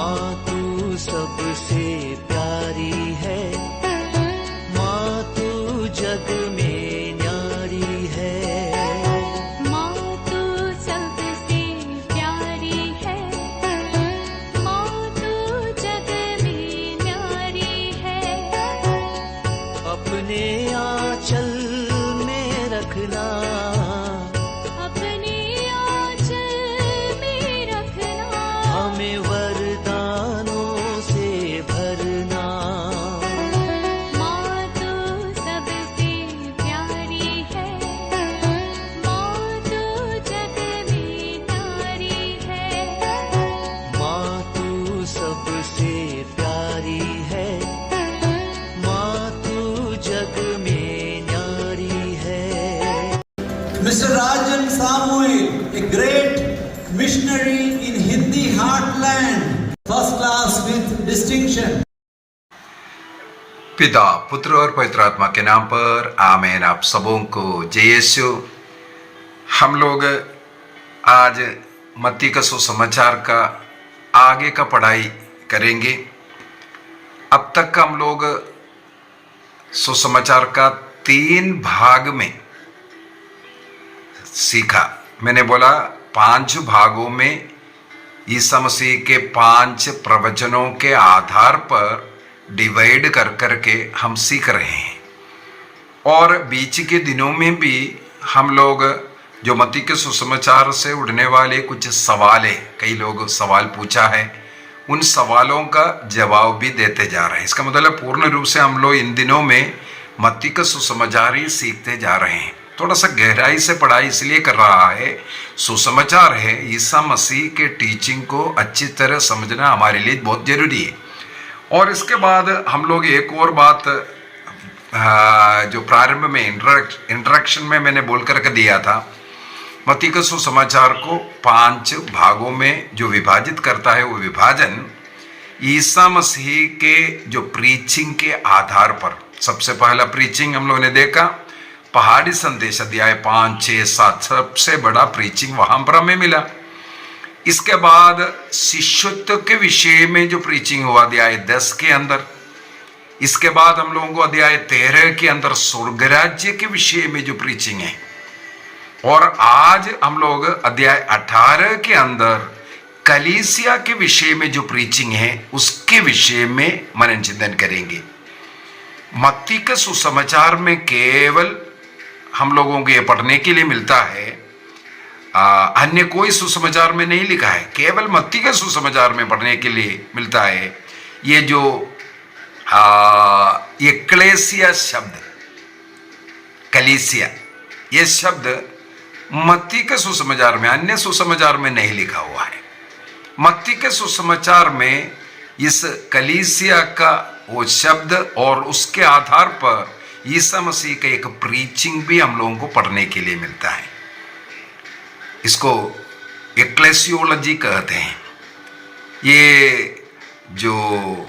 माँ तू सबसे प्यारी है, माँ तू जग में न्यारी है। माँ तू सबसे प्यारी है, माँ तू जग में न्यारी है। अपने आंचल में रखना, अपने आंचल में रखना, हमें वरदानों से भरना। माँ तू सबसे प्यारी है, माँ तू जग में न्यारी है। माँ तू सबसे प्यारी है, माँ तू जग में न्यारी है। Mr. Rajan Samuel, a great missionary in Hindi heartland, first class with distinction. पिता, पुत्र और पवित्र आत्मा के नाम पर आमीन। आप सबों को जय यीशु। हम लोग आज मत्ती का सुसमाचार का आगे का पढ़ाई करेंगे। अब तक हम लोग सुसमाचार का 3 भाग में सीखा। मैंने बोला 5 भागों में ईसा मसीह के 5 प्रवचनों के आधार पर डिवाइड कर करके हम सीख रहे हैं। और बीच के दिनों में भी हम लोग जो मत्ती के सुसमाचार से उड़ने वाले कुछ सवाल है, कई लोग सवाल पूछा है, उन सवालों का जवाब भी देते जा रहे हैं। इसका मतलब पूर्ण रूप से हम लोग इन दिनों में मत्ती का सुसमाचार ही सीखते जा रहे हैं। थोड़ा सा गहराई से पढ़ाई इसलिए कर रहा है, सुसमाचार है, ईसा मसीह के टीचिंग को अच्छी तरह समझना हमारे लिए बहुत जरूरी है। और इसके बाद हम लोग एक और बात जो प्रारंभ में इंट्रोडक्शन में मैंने बोल करके दिया था, मत्ती का सुसमाचार को 5 भागों में जो विभाजित करता है, वो विभाजन ईसा मसीह के जो प्रीचिंग के आधार पर। सबसे पहला प्रीचिंग हम लोगों ने देखा पहाड़ी संदेश, अध्याय 5, 6, 7, सबसे बड़ा प्रीचिंग वहां पर हमें मिला। इसके बाद शिष्यत्व के विषय में जो प्रीचिंग हुआ अध्याय 10 के अंदर। इसके बाद हम लोगों को अध्याय 13 के अंदर स्वर्ग राज्य के विषय में जो प्रीचिंग है। और आज हम लोग अध्याय 18 के अंदर कलीसिया के विषय में जो प्रीचिंग है उसके विषय में मनन चिंतन करेंगे। मत्ती के सुसमाचार में केवल हम लोगों को ये पढ़ने के लिए मिलता है, अन्य कोई सुसमाचार में नहीं लिखा है, केवल मत्ती के सुसमाचार में पढ़ने के लिए मिलता है। ये जो एक्लेसिया शब्द, कलीसिया, ये शब्द मत्ती के सुसमाचार में, अन्य सुसमाचार में नहीं लिखा हुआ है। मत्ती के सुसमाचार में इस कलीसिया का वो शब्द और उसके आधार पर ईसा मसीह का एक प्रीचिंग भी हम लोगों को पढ़ने के लिए मिलता है। इसको एक्लेसियोलॉजी कहते हैं। ये जो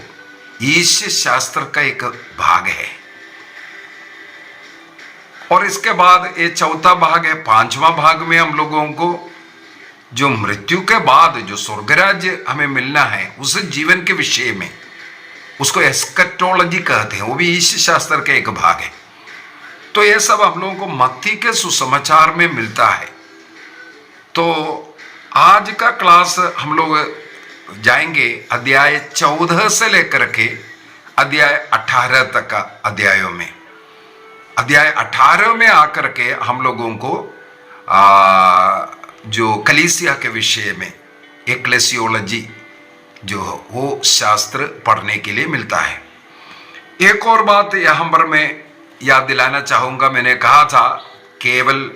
ईश शास्त्र का एक भाग है। और इसके बाद ये चौथा भाग है। 5वां भाग में हम लोगों को जो मृत्यु के बाद जो स्वर्ग राज्य हमें मिलना है उस जीवन के विषय में, उसको एस्केटोलॉजी कहते हैं, वो भी ईश शास्त्र का एक भाग है। तो ये सब हम लोगों को मत्ती के सुसमाचार में मिलता है। तो आज का क्लास हम लोग जाएंगे अध्याय 14 से लेकर के अध्याय 18 तक का अध्यायों में। अध्याय 18 में आकर के हम लोगों को जो कलीसिया के विषय में एक्लेसियोलॉजी जो वो शास्त्र पढ़ने के लिए मिलता है। एक और बात यहाँ पर मैं याद दिलाना चाहूँगा, मैंने कहा था केवल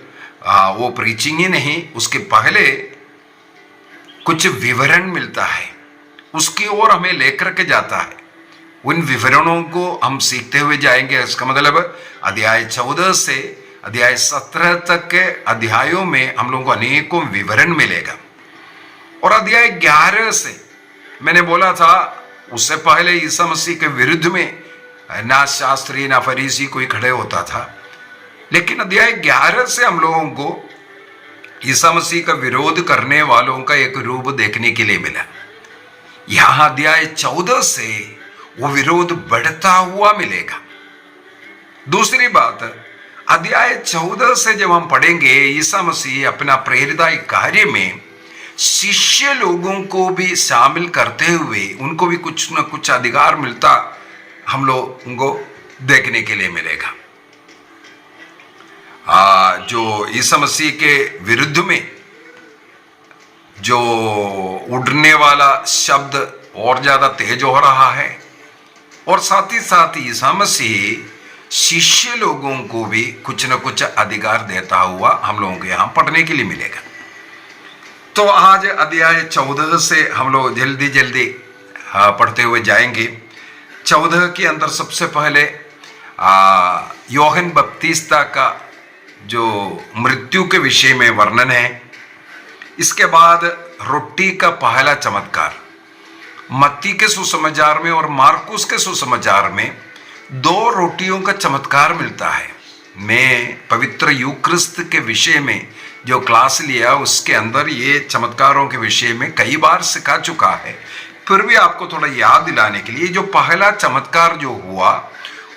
वो प्रीचिंग ही नहीं, उसके पहले कुछ विवरण मिलता है, उसकी ओर हमें लेकर के जाता है। उन विवरणों को हम सीखते हुए जाएंगे। इसका मतलब अध्याय 14 से अध्याय 17 तक के अध्यायों में हम लोगों को अनेकों विवरण मिलेगा। और अध्याय 11 से मैंने बोला था, उससे पहले ईसा मसीह के विरुद्ध में ना शास्त्री ना फरीसी कोई खड़े होता था, लेकिन अध्याय 11 से हम लोगों को ईसा मसीह का विरोध करने वालों का एक रूप देखने के लिए मिला। यहां अध्याय 14 से वो विरोध बढ़ता हुआ मिलेगा। दूसरी बात, अध्याय 14 से जब हम पढ़ेंगे, ईसा मसीह अपना प्रेरिताई कार्य में शिष्य लोगों को भी शामिल करते हुए उनको भी कुछ न कुछ अधिकार मिलता हम लोगों को देखने के लिए मिलेगा। जो ईसा मसीह के विरुद्ध में जो उड़ने वाला शब्द और ज्यादा तेज हो रहा है, और साथ ही साथ ईसा मसीह शिष्य लोगों को भी कुछ न कुछ अधिकार देता हुआ हम लोगों को यहां पढ़ने के लिए मिलेगा। तो आज अध्याय 14 से हम लोग जल्दी जल्दी पढ़ते हुए जाएंगे। 14 के अंदर सबसे पहले योहन बपतिस्ता का जो मृत्यु के विषय में वर्णन है। इसके बाद रोटी का पहला चमत्कार, मत्ती के सुसमाचार में और मार्कुस के सुसमाचार में 2 रोटियों का चमत्कार मिलता है। मैं पवित्र यूक्रिस्त के विषय में जो क्लास लिया उसके अंदर ये चमत्कारों के विषय में कई बार सिखा चुका है, फिर भी आपको थोड़ा याद दिलाने के लिए, जो पहला चमत्कार जो हुआ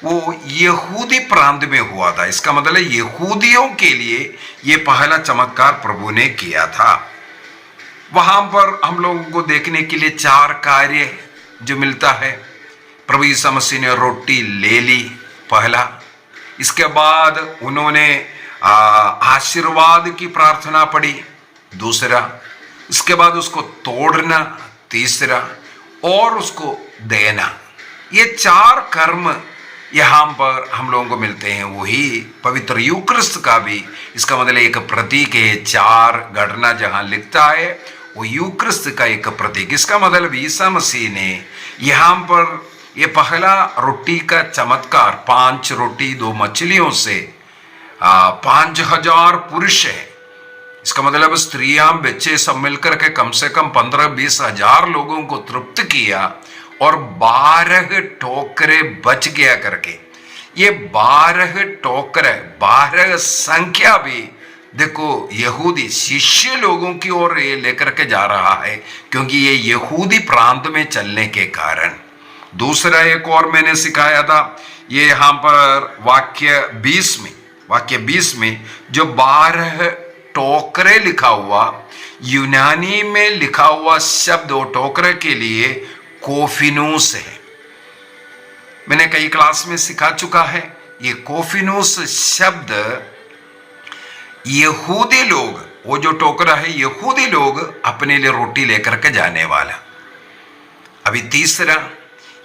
वो यहूदी प्रांत में हुआ था। इसका मतलब है यहूदियों के लिए ये पहला चमत्कार प्रभु ने किया था। वहां पर हम लोगों को देखने के लिए 4 कार्य जो मिलता है। प्रभु यीशु मसीह ने रोटी ले ली पहला, इसके बाद उन्होंने आशीर्वाद की प्रार्थना पढ़ी दूसरा, इसके बाद उसको तोड़ना तीसरा, और उसको देना। ये 4 कर्म यहां पर हम लोगों को मिलते हैं। वही पवित्र यूक्रिस्त का भी इसका मतलब एक प्रतीक है। 4 घटना जहां लिखता है वो यूक्रिस्त का एक प्रतीक। इसका मतलब ईसा मसीह ने यहां पर ये पहला रोटी का चमत्कार 5 रोटी 2 मछलियों से 5000 पुरुष है। इसका मतलब स्त्रियां बच्चे सब मिलकर के कम से कम 15-20 हजार लोगों को तृप्त किया, और 12 टोकरे बच गया करके। ये 12 टोकरे, 12 संख्या भी देखो यहूदी शिष्य लोगों की ओर ये लेकर के जा रहा है, क्योंकि ये यहूदी प्रांत में चलने के कारण। दूसरा एक और मैंने सिखाया था, ये यहां पर वाक्य 20 में जो 12 टोकरे लिखा हुआ, यूनानी में लिखा हुआ शब्द वो टोकरे के लिए कोफिनूस है। मैंने कई क्लास में सिखा चुका है। ये कोफिनूस शब्द यहूदी लोग, वो जो टोकरा है यहूदी लोग अपने लिए रोटी लेकर के जाने वाला। अभी तीसरा,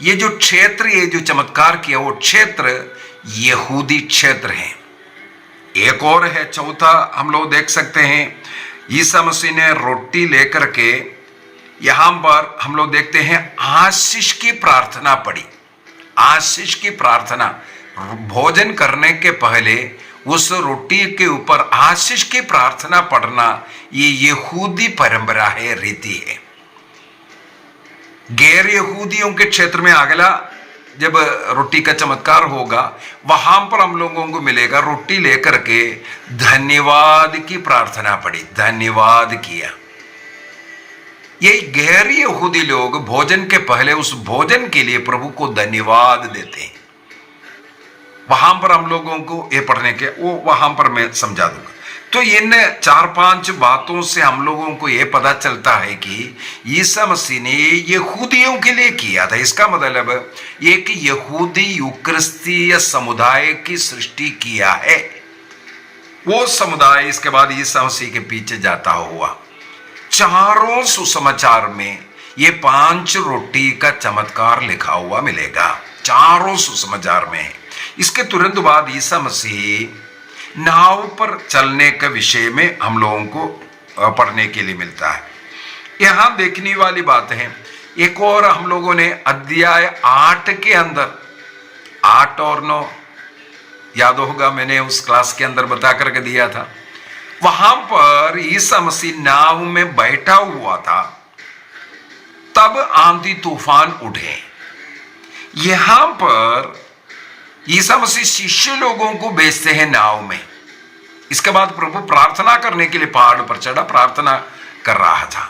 ये जो क्षेत्र, ये जो चमत्कार किया वो क्षेत्र यहूदी क्षेत्र है। एक और है, चौथा हम लोग देख सकते हैं, ईसा मसीह ने रोटी लेकर के यहां पर हम लोग देखते हैं आशीष की प्रार्थना पढ़ी। आशीष की प्रार्थना, भोजन करने के पहले उस रोटी के ऊपर आशीष की प्रार्थना पढ़ना, ये यहूदी परंपरा है, रीति है। गैर यहूदियों के क्षेत्र में अगला जब रोटी का चमत्कार होगा, वहां पर हम लोगों को मिलेगा रोटी लेकर के धन्यवाद की प्रार्थना पड़ी, धन्यवाद किया। ये गैर यहूदी लोग भोजन के पहले उस भोजन के लिए प्रभु को धन्यवाद देते हैं। वहां पर हम लोगों को ये पढ़ने के, वो वहां पर मैं समझा दूंगा। तो इन 4-5 बातों से हम लोगों को यह पता चलता है कि ईसा मसीह ने यहूदियों के लिए किया था। इसका मतलब एक यहूदी यूक्रिस्तीय समुदाय की सृष्टि किया है। वो समुदाय इसके बाद ईसा मसीह के पीछे जाता हुआ, चारों सुसमाचार में ये 5 रोटी का चमत्कार लिखा हुआ मिलेगा, चारों सुसमाचार में। इसके तुरंत बाद ईसा मसीह नाव पर चलने के विषय में हम लोगों को पढ़ने के लिए मिलता है। यहां देखने वाली बात है, एक और हम लोगों ने अध्याय 8 के अंदर 8 और 9 याद होगा, मैंने उस क्लास के अंदर बता करके दिया था। वहां पर ईसा मसीह नाव में बैठा हुआ था, तब आंधी तूफान उठे। यहां पर ईसा मसीह शिष्य लोगों को भेजते हैं नाव में। इसके बाद प्रभु प्रार्थना करने के लिए पहाड़ पर चढ़ा, प्रार्थना कर रहा था।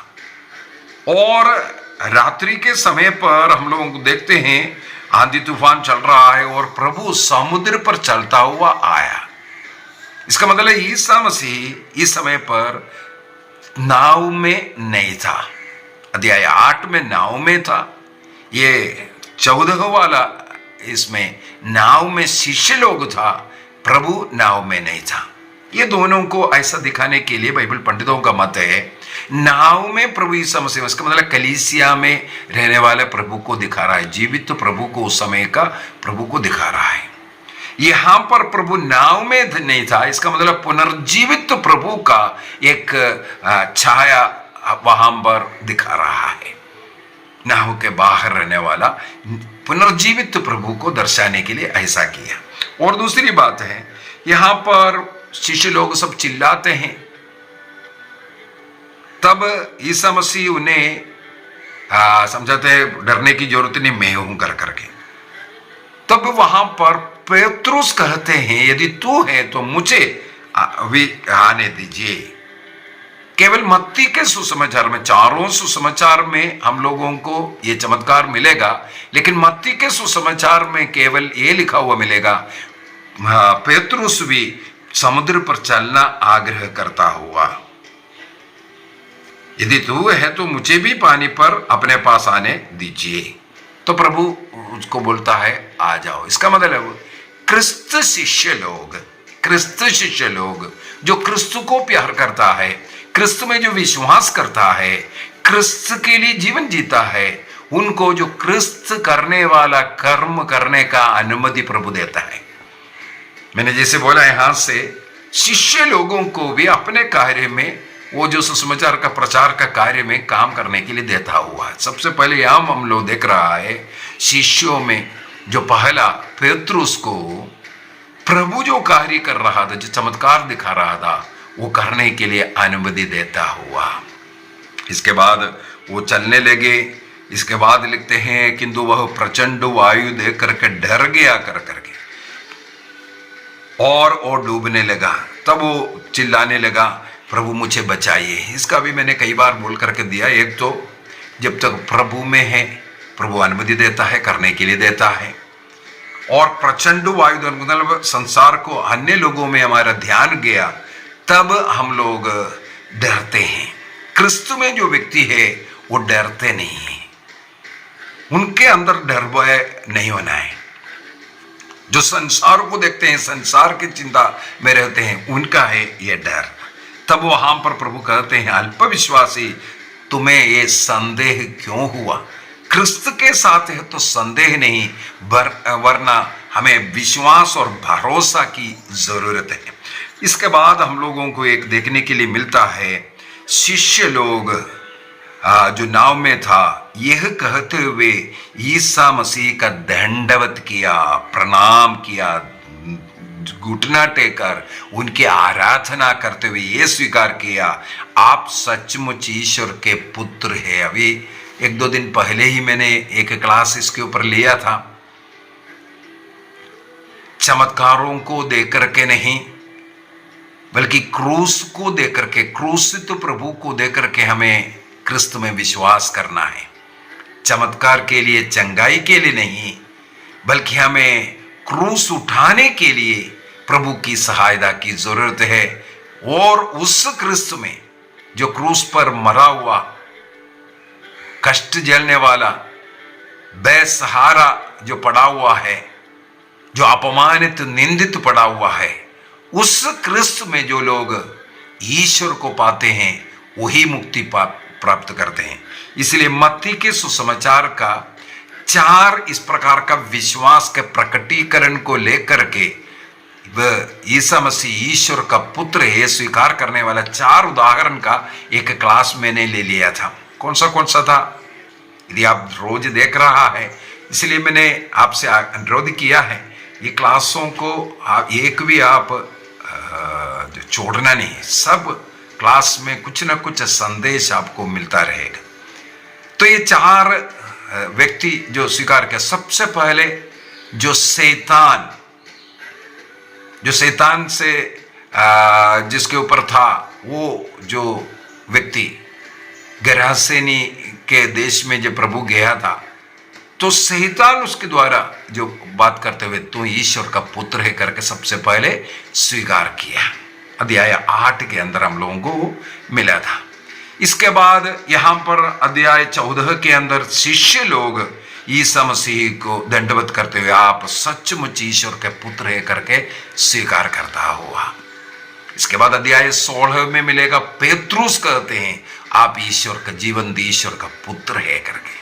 और रात्रि के समय पर हम लोग देखते हैं आंधी तूफान चल रहा है और प्रभु समुद्र पर चलता हुआ आया। इसका मतलब ईसा मसीह इस समय पर नाव में नहीं था। अध्याय 8 में नाव में था, ये 14 वाला इसमें नाव में शिष्य लोग था, प्रभु नाव में नहीं था। ये दोनों को ऐसा दिखाने के लिए बाइबल पंडितों का मत है नाव में प्रभु यीशु मसीह, इसका मतलब कलीसिया में रहने वाले प्रभु को दिखा रहा है, जीवित तो प्रभु को उस समय का प्रभु को दिखा रहा है। यहां पर प्रभु नाव में नहीं था, इसका मतलब पुनर्जीवित तो प्रभु का एक छाया वहां पर दिखा रहा है। नाव के बाहर रहने वाला पुनर्जीवित प्रभु को दर्शाने के लिए ऐसा किया। और दूसरी बात है, यहां पर शिष्य लोग सब चिल्लाते हैं, तब ईसा मसीह उन्हें समझाते हैं डरने की जरूरत नहीं, मैं हूं कर करके। तब वहां पर पेत्रुस कहते हैं यदि तू है तो मुझे भी आने दीजिए। केवल मत्ती के सुसमाचार में, चारों सुसमाचार में हम लोगों को ये चमत्कार मिलेगा, लेकिन मत्ती के सुसमाचार में केवल ये लिखा हुआ मिलेगा, पेत्रुस भी समुद्र पर चलना आग्रह करता हुआ, यदि तू है तो मुझे भी पानी पर अपने पास आने दीजिए। तो प्रभु उसको बोलता है आ जाओ। इसका मतलब क्रिस्त शिष्य लोग जो क्रिस्त को प्यार करता है, क्रिस्त में जो विश्वास करता है, क्रिस्त के लिए जीवन जीता है, उनको जो क्रिस्त करने वाला कर्म करने का अनुमति प्रभु देता है। मैंने जैसे बोला यहां से शिष्य लोगों को भी अपने कार्य में, वो जो सुसमाचार का प्रचार का कार्य में काम करने के लिए देता हुआ है। सबसे पहले यहां हम लोग देख रहा है शिष्यों में जो पहला पेत्रुस को प्रभु जो कार्य कर रहा था, जो चमत्कार दिखा रहा था, वो करने के लिए अनुमति देता हुआ। इसके बाद वो चलने लगे। इसके बाद लिखते हैं किंतु वह प्रचंड वायु देख करके डर गया कर करके और डूबने लगा। तब वो चिल्लाने लगा प्रभु मुझे बचाइए। इसका भी मैंने कई बार बोल करके दिया, एक तो जब तक प्रभु में है प्रभु अनुमति देता है, करने के लिए देता है। और प्रचंड वायु मतलब संसार को अन्य लोगों में हमारा ध्यान गया, तब हम लोग डरते हैं। क्रिस्त में जो व्यक्ति है वो डरते नहीं है, उनके अंदर डर भय नहीं होना है। जो संसार को देखते हैं, संसार की चिंता में रहते हैं, उनका है ये डर। तब वहां पर प्रभु कहते हैं अल्पविश्वासी तुम्हें ये संदेह क्यों हुआ। क्रिस्त के साथ है तो संदेह नहीं, वरना हमें विश्वास और भरोसा की जरूरत है। इसके बाद हम लोगों को एक देखने के लिए मिलता है, शिष्य लोग जो नाव में था यह कहते हुए ईसा मसीह का दंडवत किया, प्रणाम किया, घुटना टेकर उनकी आराधना करते हुए यह स्वीकार किया आप सचमुच ईश्वर के पुत्र है। अभी 1-2 दिन पहले ही मैंने एक क्लास इसके ऊपर लिया था। चमत्कारों को देख करके नहीं, बल्कि क्रूस को देख करके, क्रूसित प्रभु को देख करके हमें क्रिस्त में विश्वास करना है। चमत्कार के लिए, चंगाई के लिए नहीं, बल्कि हमें क्रूस उठाने के लिए प्रभु की सहायता की जरूरत है। और उस क्रिस्त में जो क्रूस पर मरा हुआ, कष्ट झेलने वाला, बेसहारा जो पड़ा हुआ है, जो अपमानित निंदित पड़ा हुआ है, उस क्रिस्त में जो लोग ईश्वर को पाते हैं वही मुक्ति प्राप्त करते हैं। इसलिए मत्ती के सुसमाचार का 4 इस प्रकार का विश्वास के प्रकटीकरण को लेकर के ईसा मसीह ईश्वर का पुत्र है स्वीकार करने वाला 4 उदाहरण का एक क्लास मैंने ले लिया था। कौन सा था? यदि आप रोज देख रहा है, इसलिए मैंने आपसे अनुरोध किया है ये क्लासों को आप एक भी आप छोड़ना नहीं, सब क्लास में कुछ ना कुछ संदेश आपको मिलता रहेगा। तो ये 4 व्यक्ति जो स्वीकार किया, सबसे पहले जो शैतान से जिसके ऊपर था, वो जो व्यक्ति गरासेनी के देश में जब प्रभु गया था तो शैतान उसके द्वारा जो बात करते हुए तू ईश्वर का पुत्र है करके सबसे पहले स्वीकार किया। अध्याय 8 के अंदर हम लोगों को मिला था। इसके बाद यहां पर अध्याय 14 के अंदर शिष्य लोग ईसा मसीह को दंडवत करते हुए आप सचमुच ईश्वर के पुत्र है करके स्वीकार करता हुआ। इसके बाद अध्याय 16 में मिलेगा पेत्रुस कहते हैं आप ईश्वर का जीवंत ईश्वर का पुत्र है करके।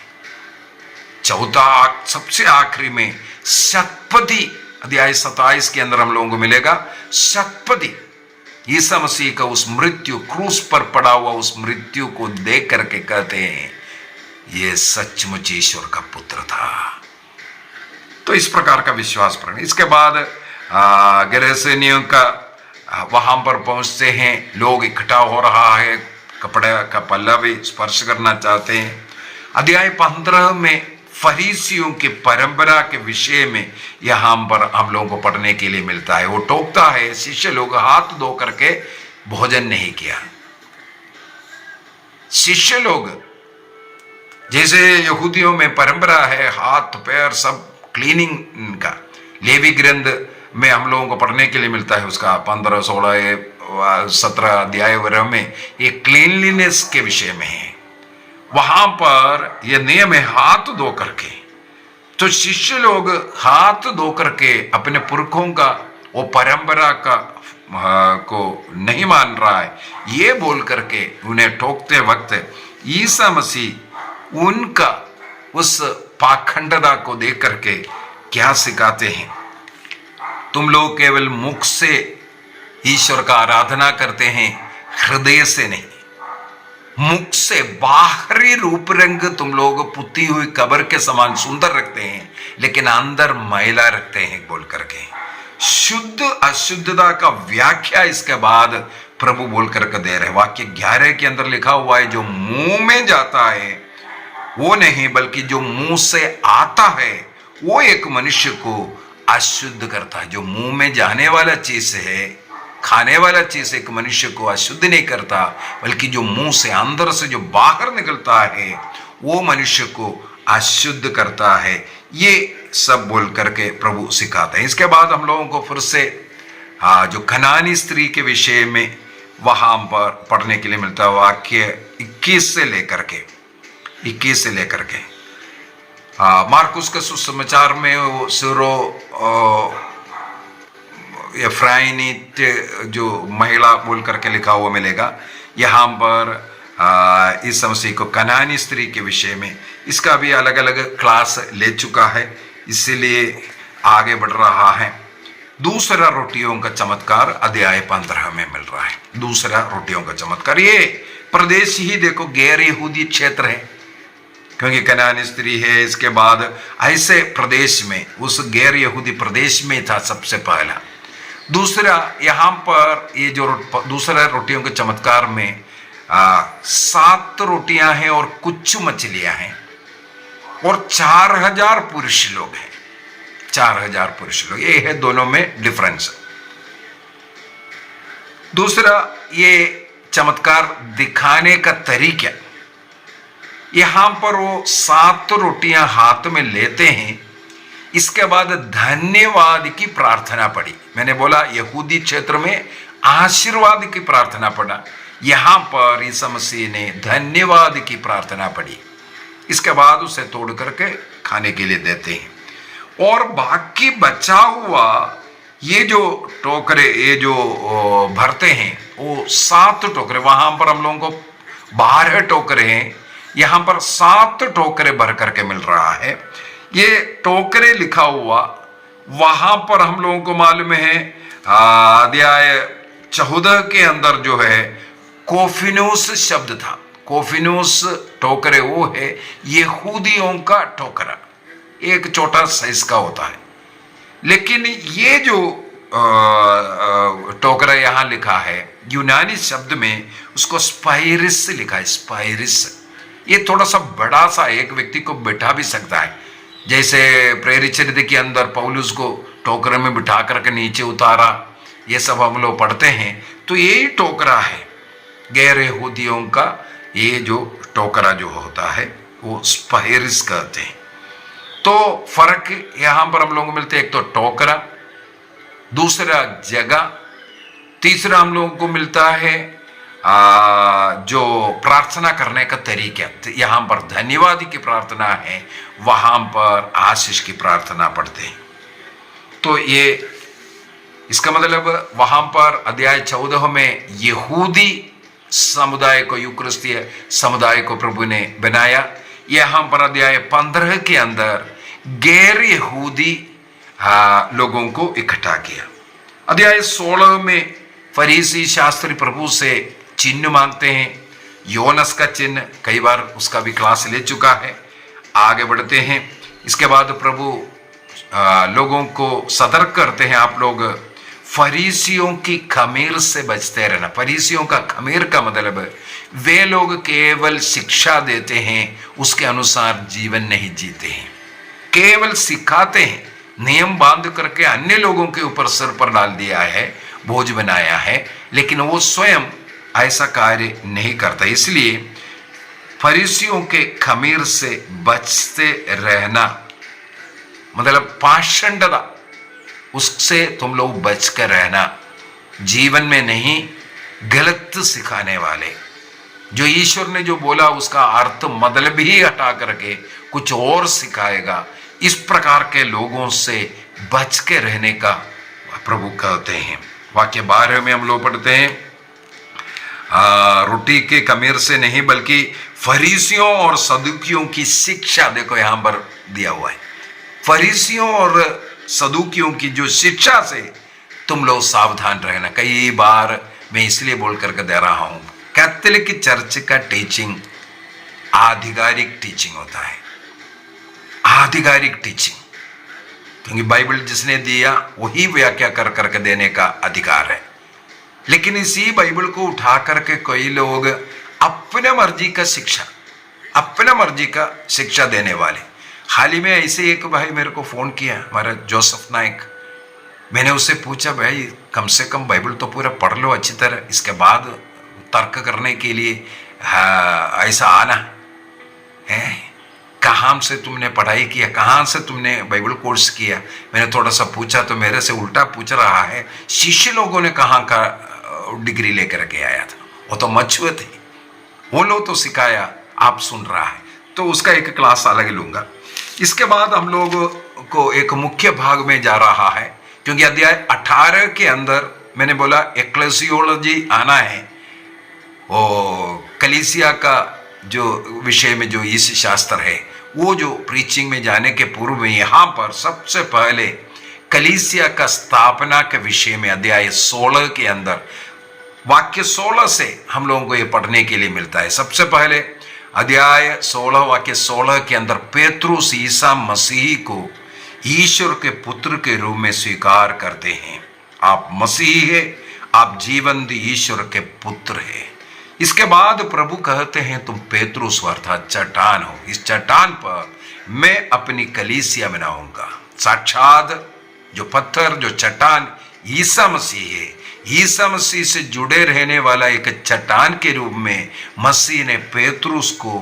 चौथा सबसे आखिरी में शतपति अध्याय 27 के अंदर हम लोगों को मिलेगा शतपति ईसा मसीह का उस मृत्यु क्रूस पर पड़ा हुआ उस मृत्यु को देख करके कहते हैं ये सचमुच ईश्वर का पुत्र था। तो इस प्रकार का विश्वास प्रण। इसके बाद गेरेसेनियों का वहां पर पहुंचते हैं, लोग इकट्ठा हो रहा है, कपड़े का पल्ला भी स्पर्श करना चाहते हैं। अध्याय 15 में फरीसियों की परंपरा के विषय में यहां पर हम लोगों को पढ़ने के लिए मिलता है। वो टोकता है शिष्य लोग हाथ धो करके भोजन नहीं किया। शिष्य लोग जैसे यहूदियों में परंपरा है हाथ पैर सब क्लीनिंग का, लेवी ग्रंथ में हम लोगों को पढ़ने के लिए मिलता है उसका 15, 16, 17 अध्याय वगैरह में ये क्लीनलीनेस के विषय में है। वहां पर यह नियम है हाथ धो करके। तो शिष्य लोग हाथ धो करके अपने पुरखों का वो परंपरा का को नहीं मान रहा है ये बोल करके उन्हें ठोकते वक्त ईसा मसीह उनका उस पाखंडता को देख करके क्या सिखाते हैं, तुम लोग केवल मुख से ईश्वर का आराधना करते हैं हृदय से नहीं। मुख से बाहरी रूप रंग तुम लोग पुती हुई कब्र के समान सुंदर रखते हैं लेकिन अंदर मैला रखते हैं बोल करके। शुद्ध अशुद्धता का व्याख्या इसके बाद प्रभु बोल करके दे रहे। वाक्य 11 के अंदर लिखा हुआ है जो मुंह में जाता है वो नहीं बल्कि जो मुंह से आता है वो एक मनुष्य को अशुद्ध करता है। जो मुंह में जाने वाला चीज है, खाने वाला चीज एक मनुष्य को अशुद्ध नहीं करता बल्कि जो मुंह से अंदर से जो बाहर निकलता है वो मनुष्य को अशुद्ध करता है। ये सब बोल करके प्रभु सिखाते हैं। इसके बाद हम लोगों को फिर से जो कनानी स्त्री के विषय में वहां पर पढ़ने के लिए मिलता है। वाक्य 21 से लेकर के मार्कुस के सुसमाचार में वो सिरो एफ्राइनीत जो महिला बोल करके लिखा हुआ मिलेगा। यहाँ पर इस मसीह को कनानी स्त्री के विषय में इसका भी अलग अलग क्लास ले चुका है इसीलिए आगे बढ़ रहा है। दूसरा रोटियों का चमत्कार अध्याय 15 में मिल रहा है। दूसरा रोटियों का चमत्कार ये प्रदेश ही देखो गैर यहूदी क्षेत्र है क्योंकि कनानी स्त्री है। इसके बाद ऐसे प्रदेश में उस गैर यहूदी प्रदेश में था सबसे पहला। दूसरा यहाँ पर ये जो दूसरा रोटियों के चमत्कार में 7 रोटियां हैं और कुछ मछलियां हैं और 4000 पुरुष लोग हैं। 4000 पुरुष लोग, ये है दोनों में डिफरेंस। दूसरा ये चमत्कार दिखाने का तरीका, यहां पर वो 7 रोटियां हाथ में लेते हैं। इसके बाद धन्यवाद की प्रार्थना पड़ी। मैंने बोला यहूदी क्षेत्र में आशीर्वाद की प्रार्थना पड़ा, यहां पर ईसा मसीह ने धन्यवाद की प्रार्थना पड़ी। इसके बाद उसे तोड़ करके खाने के लिए देते हैं और बाकी बचा हुआ ये जो टोकरे ये जो भरते हैं वो 7 टोकरे, वहां पर हम लोगों को 12 टोकरे हैं, यहां पर 7 टोकरे भर करके मिल रहा है। ये टोकरे लिखा हुआ वहां पर हम लोगों को मालूम है अध्याय 14 के अंदर जो है कोफिनोस शब्द था। कोफिनोस टोकरे वो है यहूदियों का टोकरा, एक छोटा साइज का होता है। लेकिन ये जो टोकरा यहां लिखा है यूनानी शब्द में उसको स्पाइरिस लिखा है। स्पाइरिस ये थोड़ा सा बड़ा सा एक व्यक्ति को बिठा भी सकता है। जैसे प्रेरित चरित्र के अंदर पौलुस को टोकरे में बिठा करके नीचे उतारा, ये सब हम लोग पढ़ते हैं। तो यही टोकरा है गैर यहूदियों का, ये जो टोकरा जो होता है वो स्पाइरिस कहते हैं। तो फर्क यहां पर हम लोगों को मिलते हैं, एक तो टोकरा, दूसरा जगह, तीसरा हम लोगों को मिलता है जो प्रार्थना करने का तरीका। यहां पर धन्यवाद की प्रार्थना है, वहां पर आशीष की प्रार्थना पढ़ते हैं। तो ये इसका मतलब वहां पर अध्याय 14 में यहूदी समुदाय को, यूक्रिस्तीय समुदाय को प्रभु ने बनाया। यहां पर अध्याय 15 के अंदर गैर यहूदी लोगों को इकट्ठा किया। अध्याय 16 में फरीसी शास्त्री प्रभु से चिन्ह मांगते हैं, योनस का चिन्ह, कई बार उसका भी क्लास ले चुका है। आगे बढ़ते हैं। इसके बाद प्रभु लोगों को सतर्क करते हैं, आप लोग फरीसियों की खमीर से बचते रहना। फरीसियों का खमीर का मतलब वे लोग केवल शिक्षा देते हैं, उसके अनुसार जीवन नहीं जीते हैं, केवल सिखाते हैं, नियम बांध करके अन्य लोगों के ऊपर सिर पर डाल दिया है, बोझ बनाया है, लेकिन वो स्वयं ऐसा कार्य नहीं करता। इसलिए फरीसियों के खमीर से बचते रहना मतलब पाषंडता, उससे तुम लोग बच कर रहना। जीवन में नहीं, गलत सिखाने वाले, जो ईश्वर ने जो बोला उसका अर्थ मतलब ही हटा करके कुछ और सिखाएगा, इस प्रकार के लोगों से बच के रहने का प्रभु कहते हैं। वाक्य 12 में हम लोग पढ़ते हैं, रोटी के खमीर से नहीं बल्कि फरीसियों और सदूकियों की शिक्षा, देखो यहां पर दिया हुआ है, फरीसियों और सदूकियों की जो शिक्षा से तुम लोग सावधान रहना। कई बार मैं इसलिए बोल करके दे रहा हूं, कैथोलिक चर्च का टीचिंग आधिकारिक टीचिंग होता है, आधिकारिक टीचिंग, क्योंकि बाइबल जिसने दिया वही व्याख्या कर करके देने का अधिकार है। लेकिन इसी बाइबल को उठा करके कई लोग अपने मर्जी का शिक्षा, अपने मर्जी का शिक्षा देने वाले। हाल ही में ऐसे एक भाई मेरे को फोन किया, हमारा जोसेफ नाइक। मैंने उससे पूछा, भाई कम से कम बाइबल तो पूरा पढ़ लो अच्छी तरह, इसके बाद तर्क करने के लिए ऐसा आना है। कहाँ से तुमने पढ़ाई किया, कहाँ से तुमने बाइबल कोर्स किया? मैंने थोड़ा सा पूछा तो मेरे से उल्टा पूछ रहा है, शिष्य लोगों ने कहाँ का डिग्री लेकर के आया था, वो तो मछुए थे, वो लोग तो सिखाया, आप सुन रहा है। तो उसका एक क्लास अलग लूंगा। इसके बाद हम लोग को एक मुख्य भाग में जा रहा है, क्योंकि अध्याय 18 के अंदर मैंने बोला एक्लेसियोलॉजी आना है, वो कलीसिया का जो विषय में जो इस शास्त्र है, वो जो प्रीचिंग में जाने के पूर्व में यहाँ पर सबसे पहले कलीसिया का स्थापना के विषय में अध्याय 16 के अंदर वाक्य 16 से हम लोगों को ये पढ़ने के लिए मिलता है। सबसे पहले अध्याय 16 वाक्य 16 के अंदर पेतरुस ईसा मसीह को ईश्वर के पुत्र के रूप में स्वीकार करते हैं। आप मसीह है, आप जीवंत ईश्वर के पुत्र है। इसके बाद प्रभु कहते हैं तुम पेतरुस अर्थात चट्टान हो, इस चट्टान पर मैं अपनी कलीसिया बनाऊंगा। साक्षात जो पत्थर, जो चट्टान ईसा मसीह है, ईसा मसीह से जुड़े रहने वाला एक चट्टान के रूप में मसीह ने पेतरुस को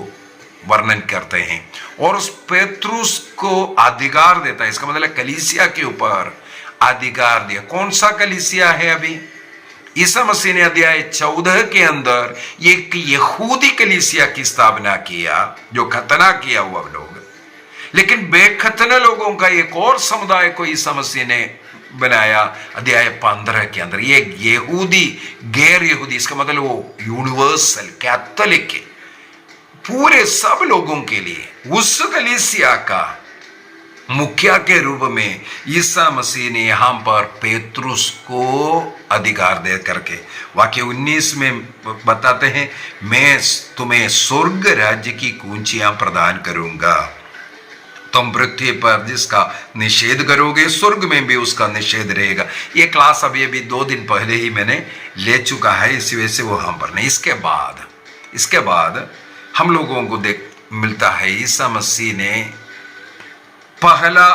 वर्णन करते हैं और उस पेतरुस को अधिकार देता है। इसका मतलब कलीसिया के ऊपर अधिकार दिया। कौन सा कलीसिया है? अभी ईसा मसीह ने अध्याय 14 के अंदर एक यहूदी कलीसिया की स्थापना किया, जो खतना किया हुआ लोग, लेकिन बेखतना लोगों का एक और समुदाय को ईसा मसीह ने बनाया अध्याय 15 के अंदर। ये यहूदी, गैर यहूदी, इसका मतलब वो यूनिवर्सल कैथोलिक है, पूरे सब लोगों के लिए उस कलीसिया का मुखिया के रूप में ईसा मसीह ने यहां पर पेतरुस को अधिकार दे करके वाक्य 19 में बताते हैं, मैं तुम्हें स्वर्ग राज्य की कुंजियां प्रदान करूंगा। तुम पृथ्वी पर जिसका निषेध करोगे, स्वर्ग में भी उसका निषेध रहेगा। ये क्लास अभी 2 दिन पहले ही मैंने ले चुका है, इसी वजह से वो हम पर नहीं। इसके बाद हम लोगों को मिलता है ईसा मसीह ने पहला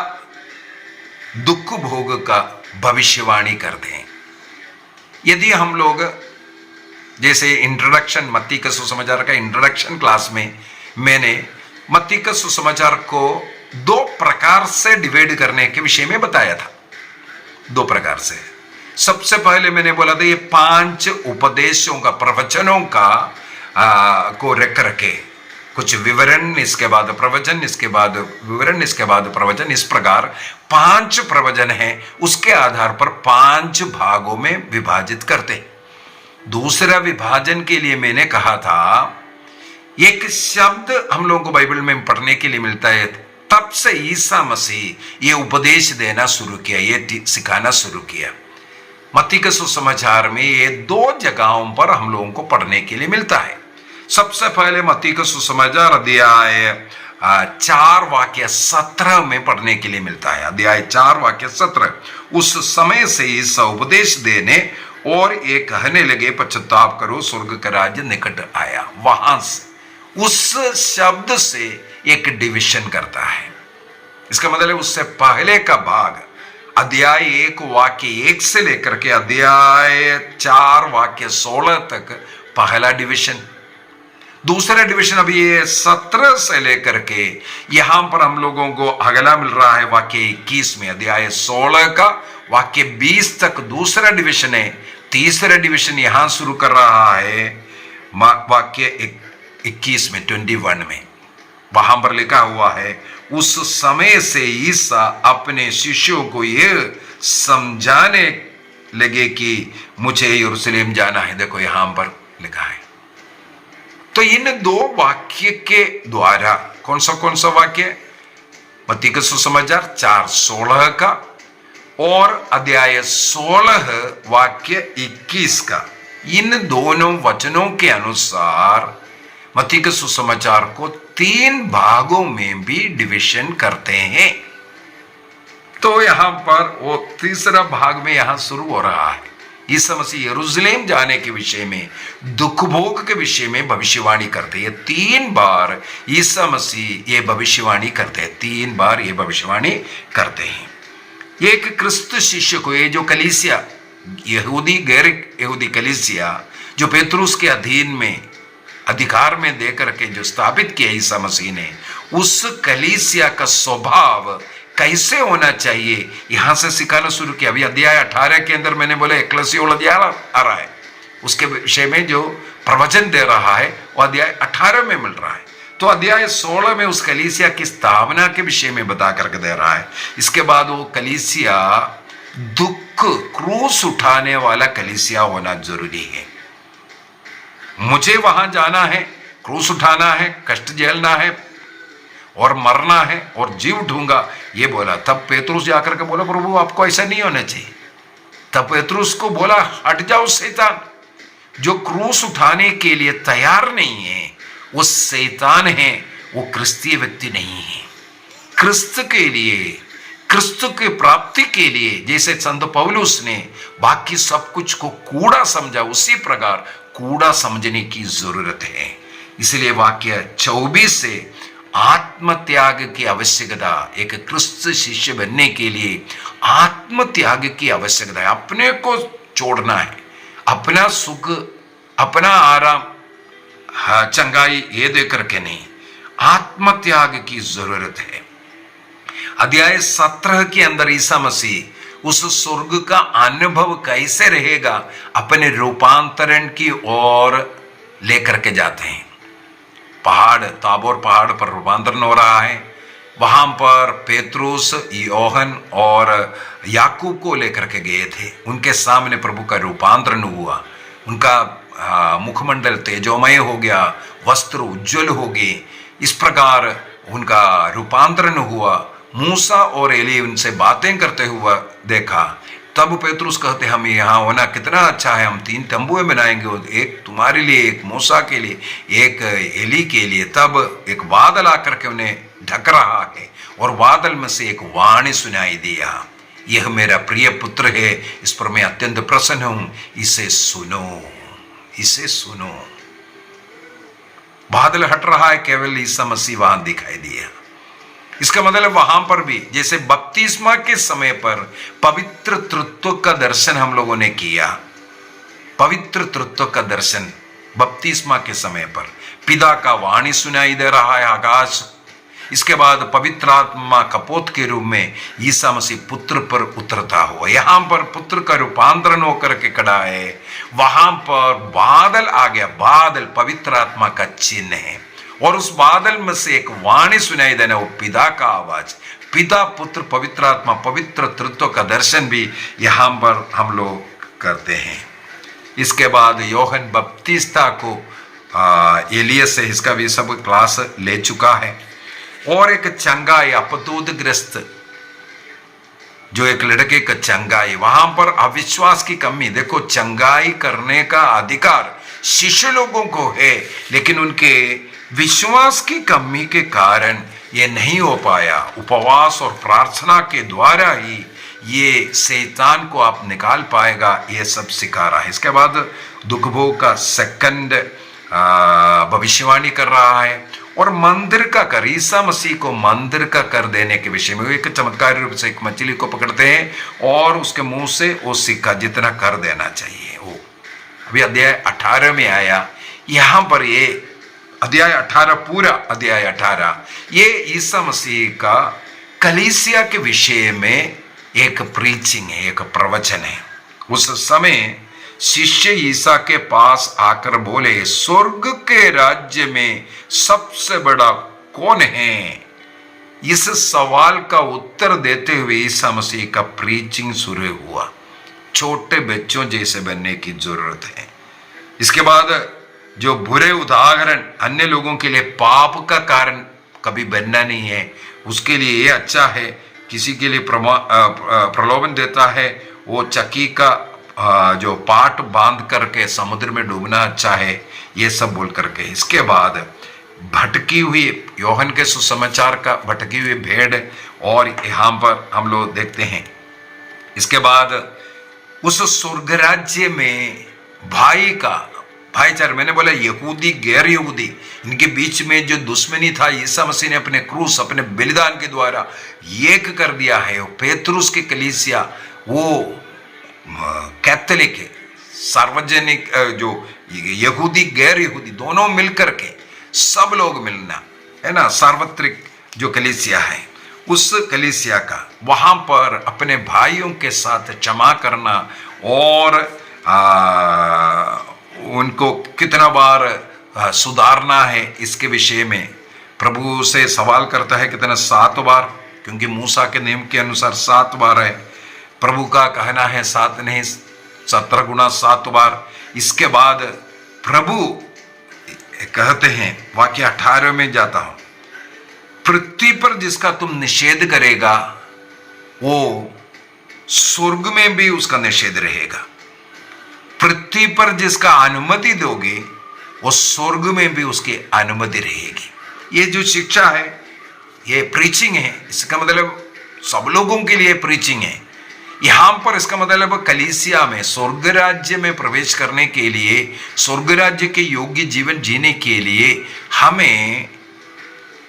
दुख भोग का भविष्यवाणी कर दें। यदि हम लोग जैसे इंट्रोडक्शन, मत्ती का सुसमाचार का इंट्रोडक्शन क्लास में मैंने मत्ती का सुसमाचार को 2 प्रकार से डिवाइड करने के विषय में बताया था। 2 प्रकार से। सबसे पहले मैंने बोला था ये 5 उपदेशों का, प्रवचनों का को रख रखे, कुछ विवरण, इसके बाद प्रवचन, इसके बाद विवरण, इसके बाद प्रवचन, इस प्रकार 5 प्रवचन हैं। उसके आधार पर 5 भागों में विभाजित करते। दूसरा विभाजन के लिए मैंने कहा था एक शब्द हम लोगों को बाइबल में पढ़ने के लिए मिलता है, तब से ईसा मसीह ये उपदेश देना शुरू किया, ये सिखाना शुरू किया। मत्ती के सुसमाचार में ये 2 जगहों पर हम लोगों को पढ़ने के लिए मिलता है। सबसे पहले मत्ती के सुसमाचार अध्याय 4 वाक्य 17 में पढ़ने के लिए मिलता है। अध्याय 4 वाक्य 17, उस समय से ईसा उपदेश देने और ये कहने लगे पश्चाताप करो, स्वर्ग का राज्य निकट आया। वहां से, उस शब्द से एक डिविजन करता है। इसका मतलब उससे पहले का भाग अध्याय 1 वाक्य 1 से लेकर के अध्याय 4 वाक्य 16 तक पहला डिविजन। दूसरा डिविजन अभी ये 17 से लेकर के यहां पर हम लोगों को अगला मिल रहा है वाक्य 21 में। अध्याय 16 का वाक्य 20 तक दूसरा डिविजन है। तीसरा डिविजन यहां शुरू कर रहा है वाक्य 21 में, 21 में। वहां पर लिखा हुआ है, उस समय से ईसा अपने शिष्यों को यह समझाने लगे कि मुझे यरूशलेम जाना है। देखो यहां पर लिखा है। तो इन 2 वाक्य के द्वारा कौन सा वाक्य? मत्ती का सुसमाचार 4:16 का और अध्याय 16 वाक्य 21 का, इन दोनों वचनों के अनुसार मत्ती के सुसमाचार को 3 भागों में भी डिविजन करते हैं। तो यहां पर वो तीसरा भाग में यहां शुरू हो रहा है। ईसा मसीह यरूशलेम जाने के विषय में, दुख भोग के विषय में भविष्यवाणी करते हैं। 3 बार ईसा मसीह ये भविष्यवाणी करते हैं, 3 बार ये भविष्यवाणी करते हैं। एक क्रिस्त शिष्य को, ये जो कलीसिया, यहूदी गैर यहूदी कलीसिया जो पेतरुस के अधीन में, अधिकार में देकर के जो स्थापित किया ईसा मसीह ने, उस कलीसिया का स्वभाव कैसे होना चाहिए यहां से सिखाना शुरू किया। अभी अध्याय 18 के अंदर मैंने बोला एक्लेसिया अध्याय आ रहा है, उसके विषय में जो प्रवचन दे रहा है वो अध्याय 18 में मिल रहा है। तो अध्याय 16 में उस कलीसिया की स्थापना के विषय में बता करके दे रहा है। इसके बाद वो कलीसिया दुख, क्रूस उठाने वाला कलीसिया होना जरूरी है। मुझे वहां जाना है, क्रूस उठाना है, कष्ट झेलना है और मरना है और जी उठूंगा, ये बोला। तब पेतरुस जाकर के बोला, प्रभु आपको ऐसा नहीं होना चाहिए। तब पेतरुस को बोला, हट जाओ शैतान। जो क्रूस उठाने के लिए तैयार नहीं है वो शैतान है, वो क्रिस्तीय व्यक्ति नहीं है। क्रिस्त के लिए, क्रिस्त की प्राप्ति के लिए, जैसे संत पौलुस ने बाकी सब कुछ को कूड़ा समझा, उसी प्रकार कूड़ा समझने की जरूरत है। इसलिए वाक्य 24 से आत्मत्याग की आवश्यकता, एक क्रिस्त शिष्य बनने के लिए आत्मत्याग की आवश्यकता है। अपने को छोड़ना है, अपना सुख, अपना आराम, चंगाई ये दे करके नहीं, आत्मत्याग की जरूरत है। अध्याय 17 के अंदर ईसा मसीह उस स्वर्ग का अनुभव कैसे रहेगा, अपने रूपांतरण की ओर लेकर के जाते हैं। पहाड़, ताबोर पहाड़ पर रूपांतरण हो रहा है। वहां पर पेतरुस, योहन और याकूब को लेकर के गए थे। उनके सामने प्रभु का रूपांतरण हुआ। उनका मुखमंडल तेजोमय हो गया, वस्त्र उज्जवल हो गए। इस प्रकार उनका रूपांतरण हुआ। मूसा और एली उनसे बातें करते हुए देखा। तब पेतरुस कहते, हम यहाँ होना कितना अच्छा है, हम 3 तंबुएं बनाएंगे, एक तुम्हारे लिए, एक मूसा के लिए, एक एली के लिए। तब एक बादल आकर के उन्हें ढक रहा है और बादल में से एक वाणी सुनाई दिया, यह मेरा प्रिय पुत्र है, इस पर मैं अत्यंत प्रसन्न हूं, इसे सुनो, इसे सुनो। बादल हट रहा है, केवल ईसा मसीह वहां दिखाई दिया। इसका मतलब वहां पर भी जैसे बपतिस्मा के समय पर पवित्र तृत्व का दर्शन हम लोगों ने किया, पवित्र तृत्व का दर्शन बपतिस्मा के समय पर पिता का वाणी सुनाई दे रहा है, आकाश इसके बाद पवित्र आत्मा कपोत के रूप में ईसा मसीह पुत्र पर उतरता हुआ, यहां पर पुत्र का रूपांतरण होकर के खड़ा है, वहां पर बादल आ गया, बादल पवित्र आत्मा का चिन्ह है, और उस बादल में से एक वाणी सुनाई देना, वो पिता का आवाज, पिता पुत्र पवित्र आत्मा, पवित्र तत्व का दर्शन भी यहां पर हम लोग करते हैं। इसके बाद यूहन्ना बपतिस्ता को एलियस से इसका भी सब क्लास ले चुका है, और एक चंगाई अपतूतग्रस्त जो एक लड़के का चंगाई, वहां पर अविश्वास की कमी, देखो चंगाई करने का अधिकार शिष्य लोगों को है, लेकिन उनके विश्वास की कमी के कारण ये नहीं हो पाया। उपवास और प्रार्थना के द्वारा ही ये शैतान को आप निकाल पाएगा, ये सब सिखा रहा है। इसके बाद दुख भोग का सेकंड भविष्यवाणी कर रहा है, और मंदिर का कर, ईसा मसीह को मंदिर का कर देने के विषय में एक चमत्कारी रूप से एक मछली को पकड़ते हैं और उसके मुंह से वो सिक्का जितना कर देना चाहिए वो अभी अध्याय 18 में आया। यहां पर ये अध्याय 18, पूरा अध्याय 18 ये ईसा मसीह का कलीसिया के विषय में एक प्रीचिंग है, एक प्रवचन है। उस समय शिष्य ईसा के पास आकर बोले, स्वर्ग के राज्य में सबसे बड़ा कौन है? इस सवाल का उत्तर देते हुए ईसा मसीह का प्रीचिंग शुरू हुआ। छोटे बच्चों जैसे बनने की जरूरत है। इसके बाद जो बुरे उदाहरण अन्य लोगों के लिए पाप का कारण कभी बनना नहीं है, उसके लिए ये अच्छा है। किसी के लिए प्रलोभन देता है, वो चक्की का जो पाट बांध करके समुद्र में डूबना अच्छा है, ये सब बोल करके। इसके बाद भटकी हुई यूहन्ना के सुसमाचार का भटकी हुई भेड़, और यहाँ पर हम लोग देखते हैं। इसके बाद उस स्वर्ग राज्य में भाईचारा, मैंने बोला यहूदी गैर यहूदी, इनके बीच में जो दुश्मनी था, ईसा मसीह ने अपने क्रूस, अपने बलिदान के द्वारा एक कर दिया है। पेतरुस की कलीसिया वो कैथोलिक है, सार्वजनिक जो यहूदी गैर यहूदी दोनों मिलकर के सब लोग मिलना है ना, सार्वत्रिक जो कलीसिया है, उस कलीसिया का वहां पर अपने भाइयों के साथ क्षमा करना, और उनको कितना बार सुधारना है, इसके विषय में प्रभु से सवाल करता है। कितना? 7 बार, क्योंकि मूसा के नियम के अनुसार 7 बार है। प्रभु का कहना है 7 नहीं 17 गुना 7 बार। इसके बाद प्रभु कहते हैं, वाक्य 18 में जाता हूं, पृथ्वी पर जिसका तुम निषेध करेगा वो स्वर्ग में भी उसका निषेध रहेगा, पृथ्वी पर जिसका अनुमति दोगे वो स्वर्ग में भी उसकी अनुमति रहेगी। ये जो शिक्षा है, ये प्रीचिंग है। इसका मतलब सब लोगों के लिए प्रीचिंग है। यहां पर इसका मतलब कलीसिया में स्वर्ग राज्य में प्रवेश करने के लिए, स्वर्ग राज्य के योग्य जीवन जीने के लिए हमें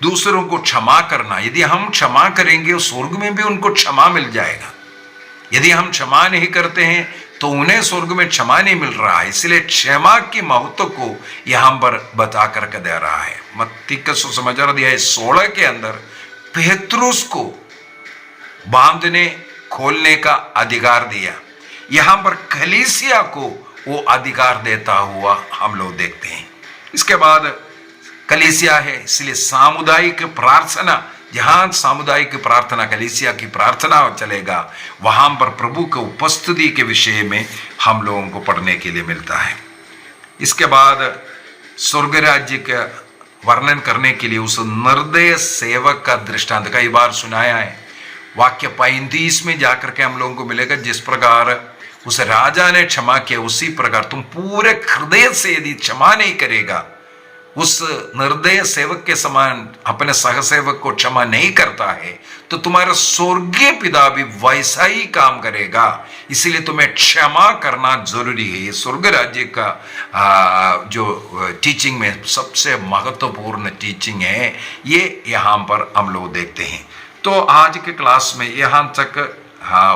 दूसरों को क्षमा करना। यदि हम क्षमा करेंगे स्वर्ग में भी उनको क्षमा मिल जाएगा। यदि हम क्षमा नहीं करते हैं तो उन्हें स्वर्ग में क्षमा नहीं मिल रहा है। इसलिए क्षमा की महत्व को यहां पर बता करके दे रहा है। मत्ती का सुसमाचार अध्याय 16 के अंदर पेतरुस को बांधने खोलने का अधिकार दिया, यहां पर कलीसिया को वो अधिकार देता हुआ हम लोग देखते हैं। इसके बाद कलीसिया है, इसलिए सामुदायिक प्रार्थना, जहां सामुदायिक प्रार्थना कलीसिया की प्रार्थना चलेगा, वहां पर प्रभु के उपस्थिति के विषय में हम लोगों को पढ़ने के लिए मिलता है। इसके बाद स्वर्ग राज्य का वर्णन करने के लिए उस निर्दय सेवक का दृष्टांत कई बार सुनाया है। वाक्य 35 में जाकर के हम लोगों को मिलेगा, जिस प्रकार उस राजा ने क्षमा किया उसी प्रकार तुम पूरे हृदय से यदि क्षमा नहीं करेगा, उस निर्दय सेवक के समान अपने सहसेवक को क्षमा नहीं करता है, तो तुम्हारा स्वर्गीय पिता भी वैसा ही काम करेगा। इसलिए तुम्हें क्षमा करना जरूरी है। ये स्वर्ग राज्य का जो टीचिंग में सबसे महत्वपूर्ण टीचिंग है, ये यहाँ पर हम लोग देखते हैं। तो आज के क्लास में यहाँ तक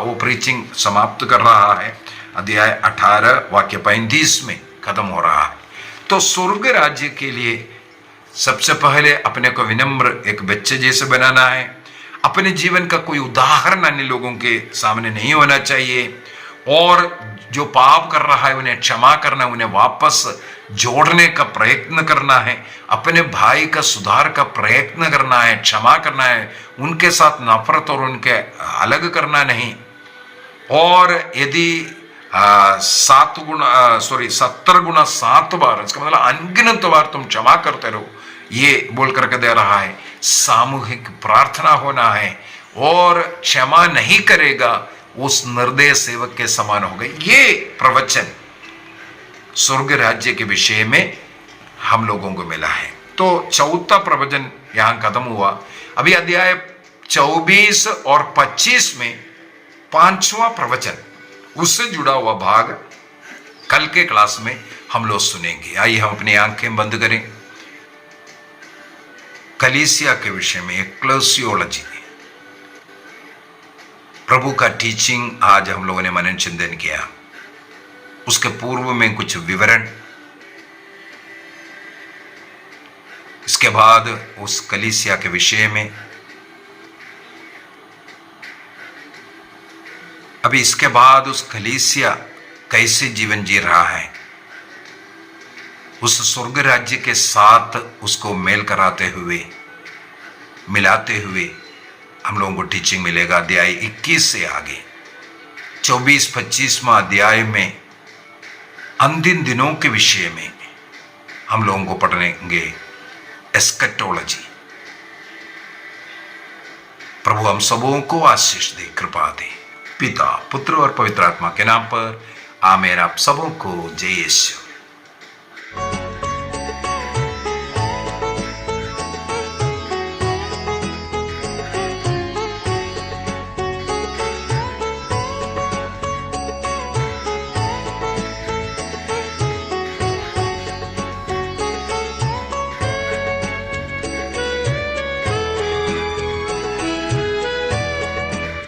वो प्रीचिंग समाप्त कर रहा है। अध्याय 18 वाक्य 35 में खत्म हो रहा है। तो स्वर्ग राज्य के लिए सबसे पहले अपने को विनम्र एक बच्चे जैसे बनाना है। अपने जीवन का कोई उदाहरण अन्य लोगों के सामने नहीं होना चाहिए, और जो पाप कर रहा है उन्हें क्षमा करना, उन्हें वापस जोड़ने का प्रयत्न करना है, अपने भाई का सुधार का प्रयत्न करना है, क्षमा करना है, उनके साथ नफरत और उनके अलग करना नहीं। और यदि 70 गुना 7 बार, इसका मतलब अनगिनत बार तुम क्षमा करते रहो, ये बोल करके दे रहा है। सामूहिक प्रार्थना होना है, और क्षमा नहीं करेगा उस निर्दय सेवक के समान हो गए। ये प्रवचन स्वर्ग राज्य के विषय में हम लोगों को मिला है। तो चौथा प्रवचन यहां खत्म हुआ। अभी अध्याय 24 और 25 में 5वां प्रवचन, उससे जुड़ा हुआ भाग कल के क्लास में हम लोग सुनेंगे। आइए हम अपनी आंखें बंद करें। कलीसिया के विषय में एक्लेसियोलॉजी, प्रभु का टीचिंग आज हम लोगों ने मनन चिंतन किया। उसके पूर्व में कुछ विवरण, इसके बाद उस कलीसिया के विषय में, अभी इसके बाद उस कलीसिया कैसे जीवन जी रहा है, उस स्वर्ग राज्य के साथ उसको मेल कराते हुए, मिलाते हुए हम लोगों को टीचिंग मिलेगा। अध्याय 21 से आगे 24-25वां अध्याय में अंतिम दिनों के विषय में हम लोगों को पढ़ेंगे एस्केटोलॉजी। प्रभु हम सबों को आशीष दे, कृपा दे। पिता, पुत्र और पवित्र आत्मा के नाम पर आमेन। आप सबों को जय यीशु।